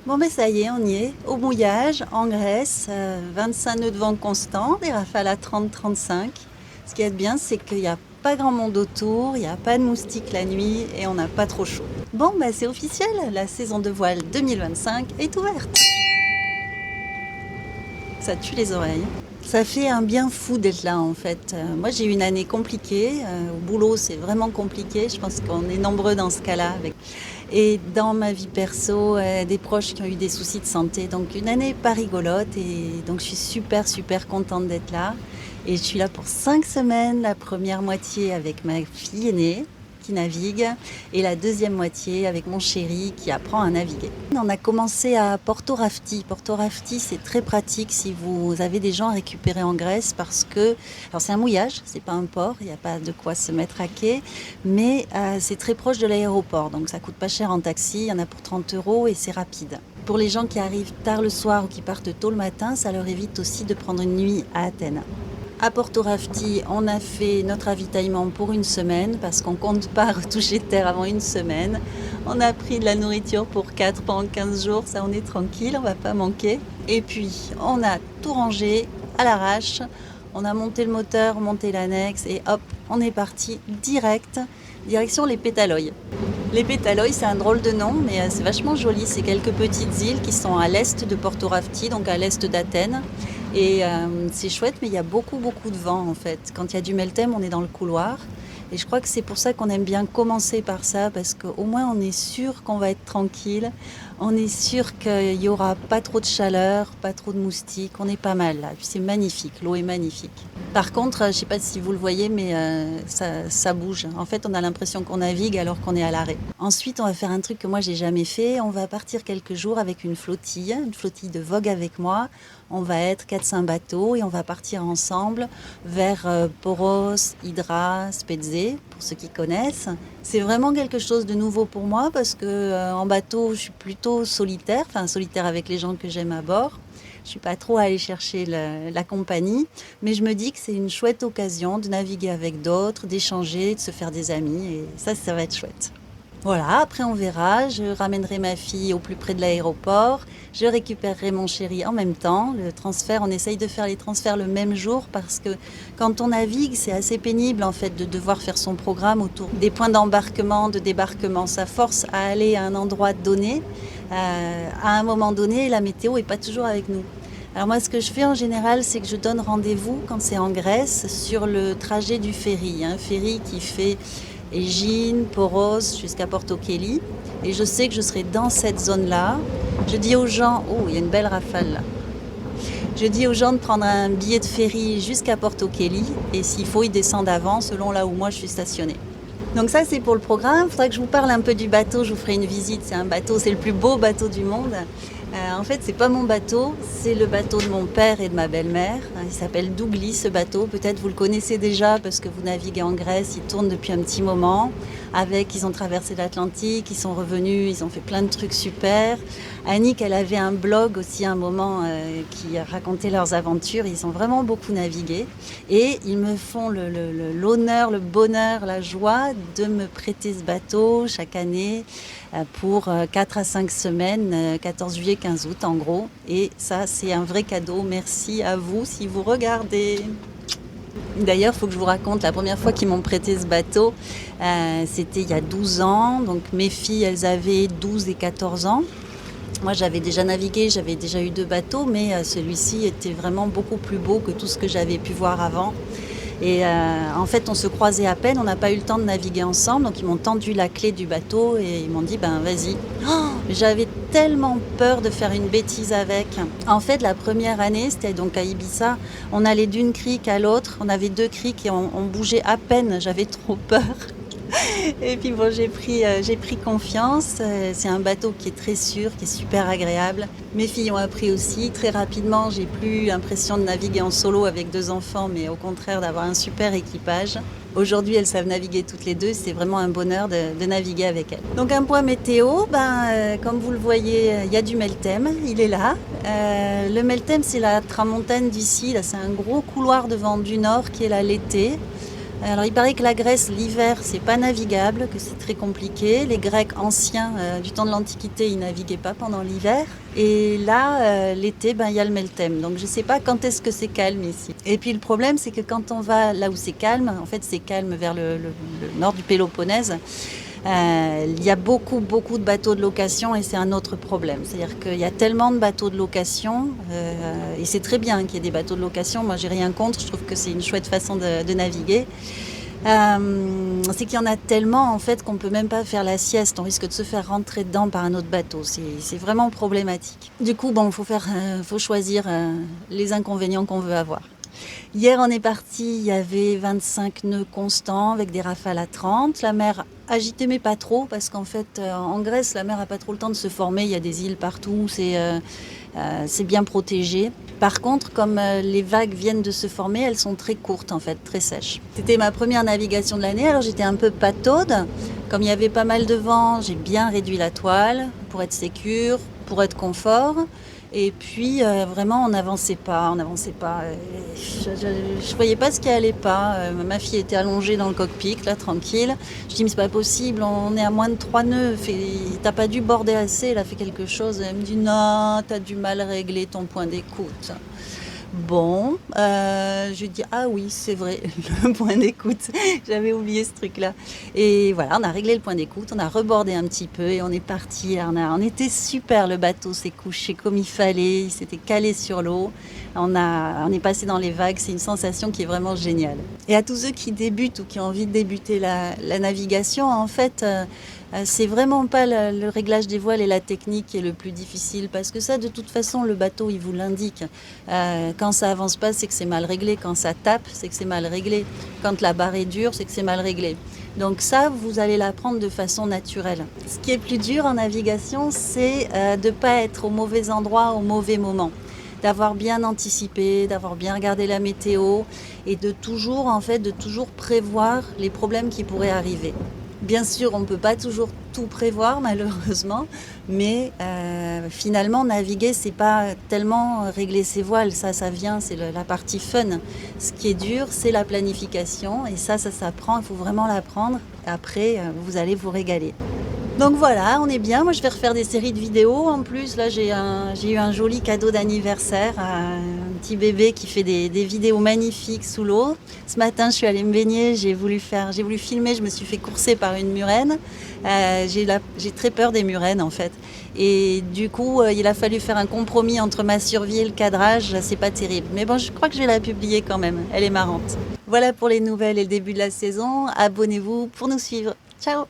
Bon ben ça y est, on y est, au mouillage, en Grèce, 25 nœuds de vent constant, des rafales à 30-35. Ce qui est bien, c'est qu'il n'y a pas grand monde autour, il n'y a pas de moustiques la nuit et on n'a pas trop chaud. Bon ben c'est officiel, la saison de voile 2025 est ouverte. Ça tue les oreilles. Ça fait un bien fou d'être là en fait. Moi j'ai eu une année compliquée, au boulot c'est vraiment compliqué, je pense qu'on est nombreux dans ce cas-là. Et dans ma vie perso, des proches qui ont eu des soucis de santé, donc une année pas rigolote et donc je suis super contente d'être là. Et je suis là pour 5 semaines, la première moitié avec ma fille aînée qui navigue et la deuxième moitié avec mon chéri qui apprend à naviguer. On a commencé à Porto Rafti. Porto Rafti, c'est très pratique si vous avez des gens à récupérer en Grèce parce que, alors c'est un mouillage, c'est pas un port, il n'y a pas de quoi se mettre à quai, mais c'est très proche de l'aéroport, donc ça coûte pas cher en taxi, il y en a pour 30 € et c'est rapide. Pour les gens qui arrivent tard le soir ou qui partent tôt le matin, ça leur évite aussi de prendre une nuit à Athènes. À Porto Rafti, on a fait notre ravitaillement pour une semaine parce qu'on ne compte pas retoucher terre avant une semaine. On a pris de la nourriture pour 4 pendant 15 jours, ça on est tranquille, on ne va pas manquer. Et puis on a tout rangé à l'arrache, on a monté le moteur, monté l'annexe et hop, on est parti direct, direction les Pétaloïs. Les Pétaloïs, c'est un drôle de nom, mais c'est vachement joli. C'est quelques petites îles qui sont à l'est de Porto Rafti, donc à l'est d'Athènes. Et c'est chouette, mais il y a beaucoup de vent en fait. Quand il y a du Meltem, on est dans le couloir. Et je crois que c'est pour ça qu'on aime bien commencer par ça, parce qu'au moins on est sûr qu'on va être tranquille. On est sûr qu'il n'y aura pas trop de chaleur, pas trop de moustiques. On est pas mal là. Puis c'est magnifique, l'eau est magnifique. Par contre, je ne sais pas si vous le voyez, mais ça bouge. En fait, on a l'impression qu'on navigue alors qu'on est à l'arrêt. Ensuite, on va faire un truc que moi, j'ai jamais fait. On va partir quelques jours avec une flottille de vogue avec moi. On va être 4-5 bateaux et on va partir ensemble vers Poros, Hydra, Spetses, pour ceux qui connaissent. C'est vraiment quelque chose de nouveau pour moi parce que en bateau, je suis plutôt solitaire avec les gens que j'aime à bord. Je suis pas trop allée chercher la compagnie, mais je me dis que c'est une chouette occasion de naviguer avec d'autres, d'échanger, de se faire des amis et ça va être chouette. Voilà, après on verra, je ramènerai ma fille au plus près de l'aéroport, je récupérerai mon chéri en même temps. Le transfert, on essaye de faire les transferts le même jour parce que quand on navigue, c'est assez pénible en fait de devoir faire son programme autour des points d'embarquement, de débarquement. Ça force à aller à un endroit donné, à un moment donné, la météo est pas toujours avec nous. Alors moi, ce que je fais en général, c'est que je donne rendez-vous quand c'est en Grèce sur le trajet du ferry. Un ferry qui fait Égine, Poros jusqu'à Porto Kelly. Et je sais que je serai dans cette zone-là. Je dis aux gens, oh, il y a une belle rafale là. Je dis aux gens de prendre un billet de ferry jusqu'à Porto Kelly. Et s'il faut, ils descendent avant, selon là où moi je suis stationnée. Donc ça, c'est pour le programme. Il faudra que je vous parle un peu du bateau. Je vous ferai une visite. C'est le plus beau bateau du monde. En fait, c'est pas mon bateau, c'est le bateau de mon père et de ma belle-mère. Il s'appelle Dougli, ce bateau. Peut-être vous le connaissez déjà parce que vous naviguez en Grèce. Il tourne depuis un petit moment. Ils ont traversé l'Atlantique, ils sont revenus, ils ont fait plein de trucs super. Annick, elle avait un blog aussi à un moment qui racontait leurs aventures. Ils ont vraiment beaucoup navigué. Et ils me font l'honneur, le bonheur, la joie de me prêter ce bateau chaque année pour 4 à 5 semaines, 14 juillet, 15 août en gros. Et ça, c'est un vrai cadeau. Merci à vous si vous regardez. D'ailleurs, il faut que je vous raconte, la première fois qu'ils m'ont prêté ce bateau, c'était il y a 12 ans. Donc mes filles, elles avaient 12 et 14 ans. Moi, j'avais déjà navigué, j'avais déjà eu 2 bateaux, mais celui-ci était vraiment beaucoup plus beau que tout ce que j'avais pu voir avant. Et en fait, on se croisait à peine, on n'a pas eu le temps de naviguer ensemble. Donc ils m'ont tendu la clé du bateau et ils m'ont dit, ben vas-y. Oh, j'avais tellement peur de faire une bêtise avec. En fait, la première année, c'était donc à Ibiza. On allait d'une crique à l'autre. On avait 2 criques et on bougeait à peine. J'avais trop peur. Et puis bon, j'ai pris confiance. C'est un bateau qui est très sûr, qui est super agréable. Mes filles ont appris aussi très rapidement. J'ai plus l'impression de naviguer en solo avec 2 enfants, mais au contraire d'avoir un super équipage. Aujourd'hui, elles savent naviguer toutes les 2. C'est vraiment un bonheur de naviguer avec elles. Donc un point météo, comme vous le voyez, il y a du Meltem. Il est là. Le Meltem, c'est la tramontane d'ici. Là, c'est un gros couloir de vent du nord qui est là l'été. Alors il paraît que la Grèce, l'hiver, c'est pas navigable, que c'est très compliqué. Les Grecs anciens, du temps de l'Antiquité, ils naviguaient pas pendant l'hiver. Et là, l'été, il y a le Meltem. Donc je sais pas quand est-ce que c'est calme ici. Et puis le problème, c'est que quand on va là où c'est calme, en fait c'est calme vers le nord du Péloponnèse, il y a beaucoup de bateaux de location et c'est un autre problème. C'est-à-dire qu'il y a tellement de bateaux de location et c'est très bien qu'il y ait des bateaux de location. Moi, j'ai rien contre. Je trouve que c'est une chouette façon de naviguer. C'est qu'il y en a tellement en fait qu'on peut même pas faire la sieste. On risque de se faire rentrer dedans par un autre bateau. C'est vraiment problématique. Du coup, faut choisir les inconvénients qu'on veut avoir. Hier, on est parti, il y avait 25 nœuds constants avec des rafales à 30. La mer agitée, mais pas trop, parce qu'en fait, en Grèce, la mer n'a pas trop le temps de se former. Il y a des îles partout, c'est bien protégé. Par contre, comme les vagues viennent de se former, elles sont très courtes, en fait, très sèches. C'était ma première navigation de l'année, alors j'étais un peu pataude. Comme il y avait pas mal de vent, j'ai bien réduit la toile pour être sécure, pour être confort. Et puis vraiment on n'avançait pas. Je voyais pas ce qui allait pas. Ma fille était allongée dans le cockpit, là, tranquille. Je dis mais c'est pas possible, on est à moins de 3 nœuds. T'as pas dû border assez, elle a fait quelque chose. Elle me dit non, t'as du mal régler ton point d'écoute. Bon, je dis ah oui, c'est vrai, le point d'écoute. J'avais oublié ce truc-là. Et voilà, on a réglé le point d'écoute, on a rebordé un petit peu et on est parti. On était super, le bateau s'est couché comme il fallait, il s'était calé sur l'eau. On est passé dans les vagues, c'est une sensation qui est vraiment géniale. Et à tous ceux qui débutent ou qui ont envie de débuter la navigation, en fait, c'est vraiment pas le réglage des voiles et la technique qui est le plus difficile, parce que ça, de toute façon, le bateau, il vous l'indique. Quand ça avance pas, c'est que c'est mal réglé. Quand ça tape, c'est que c'est mal réglé. Quand la barre est dure, c'est que c'est mal réglé. Donc ça, vous allez l'apprendre de façon naturelle. Ce qui est plus dur en navigation, c'est de ne pas être au mauvais endroit au mauvais moment. D'avoir bien anticipé, d'avoir bien regardé la météo et de toujours prévoir les problèmes qui pourraient arriver. Bien sûr, on ne peut pas toujours tout prévoir, malheureusement, mais finalement, naviguer, c'est pas tellement régler ses voiles, ça vient, c'est la partie fun. Ce qui est dur, c'est la planification, et ça s'apprend, il faut vraiment l'apprendre. Après, vous allez vous régaler. Donc voilà, on est bien. Moi, je vais refaire des séries de vidéos. En plus, là, j'ai eu un joli cadeau d'anniversaire, un petit bébé qui fait des vidéos magnifiques sous l'eau. Ce matin, je suis allée me baigner, j'ai voulu filmer, je me suis fait courser par une murène. J'ai très peur des murènes, en fait. Et du coup, il a fallu faire un compromis entre ma survie et le cadrage. C'est pas terrible. Mais bon, je crois que je vais la publier quand même. Elle est marrante. Voilà pour les nouvelles et le début de la saison. Abonnez-vous pour nous suivre. Ciao!